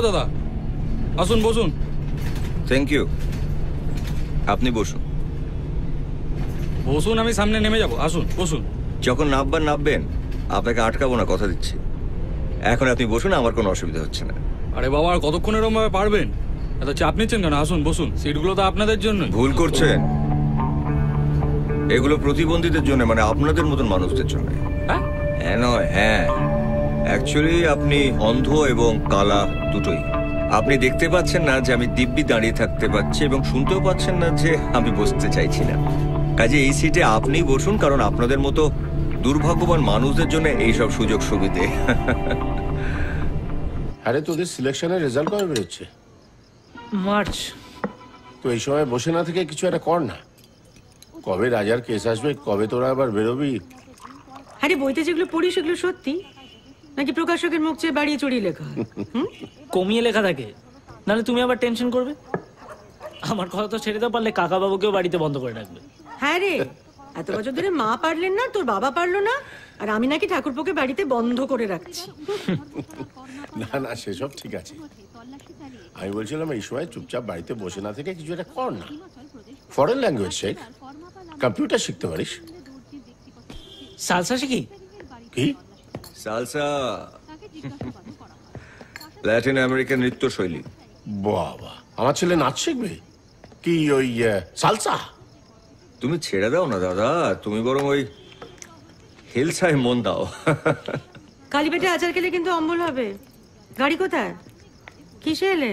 দাদা, আসুন বসুন। থ্যাংক ইউ, আপনি বসুন। বসুন, আমি সামনে নেমে যাবো। আসুন বসুন। যখন নামবেন আপনাকে আটকাবো না, কথা দিচ্ছি। এখন আপনি বসুন, আমার কোনো অসুবিধা হচ্ছে না। আরে বাবা, আর কতক্ষণ এরকম ভাবে পারবেন? এত চাপ নিচ্ছেন কেন? আসুন বসুন, সিটগুলো তো আপনাদের জন্য। ভুল করছেন, এগুলো প্রতিবন্ধীদের জন্য, মানে আপনাদের মতন মানুষদের জন্য। হ্যাঁ হ্যাঁ, অ্যাকচুয়ালি আপনি অন্ধ এবং কালা দুটোই। আপনি দেখতে পাচ্ছেন না যে আমি দিব্যি দাঁড়িয়ে থাকতে পারছি, এবং শুনতেও পাচ্ছেন না যে আমি বসতে চাইছি না। কাজে এই সিটে আপনিই বসুন, কারণ আপনাদের মতো দুর্ভাগ্যবান মানুষদের জন্য এইসব সুযোগ সুবিধে। আরে তোদের সিলেকশনের রেজাল্ট কবে বেরোচ্ছে? মার্চ। তো এই সময় বসে না থেকে কিছু একটা কর না। কবে রাজার কেস আসবে, কবে তোরা আবার বেরোবি? আরে বইতে যেগুলো পড়ি সেগুলো সত্যি নাকি প্রকাশকের মুখ চেয়ে বাড়িয়ে চড়িয়ে লেখা? কমিয়ে লেখা থাকে, নাহলে তুমি আবার টেনশন করবে। আমার কথা তো ছেড়ে দাও, পারলে কাকা বাবুকেও বাড়িতে বন্ধ করে রাখবে। হ্যাঁ রে, এত বছর ধরে মা পারলেন না, তোর বাবা পারলো না, আর আমি নাকি ঠাকুরপোকে বাড়িতে বন্ধ করে রাখছি। না না, সেসব ঠিক আছে। আমি বলছিলাম এই সময় চুপচাপ বাড়িতে বসে না থেকে কিছু একটা কর না। ফরেন ল্যাঙ্গুয়েজ শেখ, কম্পিউটার শিখতে পারিস। সালসা শিখি? কি সালসা? Latin American নৃত্যশৈলী। বাবা, আমার ছেলে নাচ শিখবে কি? ওই সালসা? তুমি ছেড়ে দাও না দাদা, তুমি বরং ওই হিলসায় মন দাও। কালীপেটে আচার খেলে কিন্তু অম্বল হবে। গাড়ি কোথায়? কিসে এলে?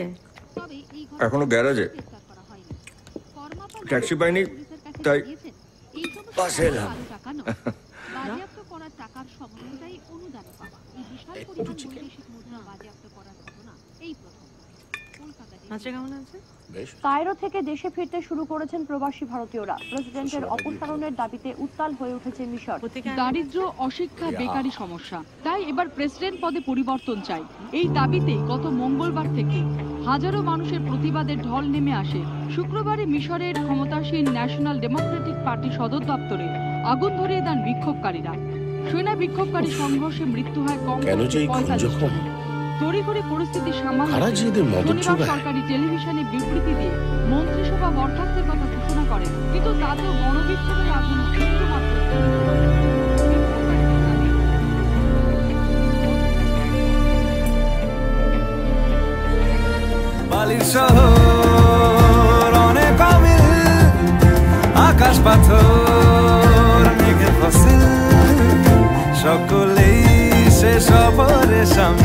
এখনো গ্যারাজে, ট্যাক্সি পাইনি তাই বাসে এলাম। কায়রো থেকে দেশে ফিরতে শুরু করেছেন প্রবাসী ভারতীয়রা। প্রেসিডেন্টের অপসারণের দাবিতে উত্তাল হয়ে উঠেছে মিশর। দারিদ্র্য, অশিক্ষা, বেকারি সমস্যা, তাই এবার প্রেসিডেন্ট পদে পরিবর্তন চাই। এই দাবিতেই গত মঙ্গলবার থেকে হাজারো মানুষের প্রতিবাদের ঢল নেমে আসে। শুক্রবারে মিশরের ক্ষমতাসীন ন্যাশনাল ডেমোক্রেটিক পার্টি সদর দপ্তরে আগুন ধরিয়ে দেন বিক্ষোভকারীরা। সেনা বিক্ষোভকারী সংঘর্ষে মৃত্যু হয় কম 45। তড়িঘড়ি পরিস্থিতি সামাল শনিবার সরকারি টেলিভিশনে বিবৃতি দিয়ে মন্ত্রিসভা বরখাস্তের কথা ঘোষণা করে, কিন্তু তাতেও গণবিক্ষোভের আগুন বালির শহর অনেক অমিল, আকাশ পাথর মেঘের ফসিল, সকলেই সে সফরে সামনে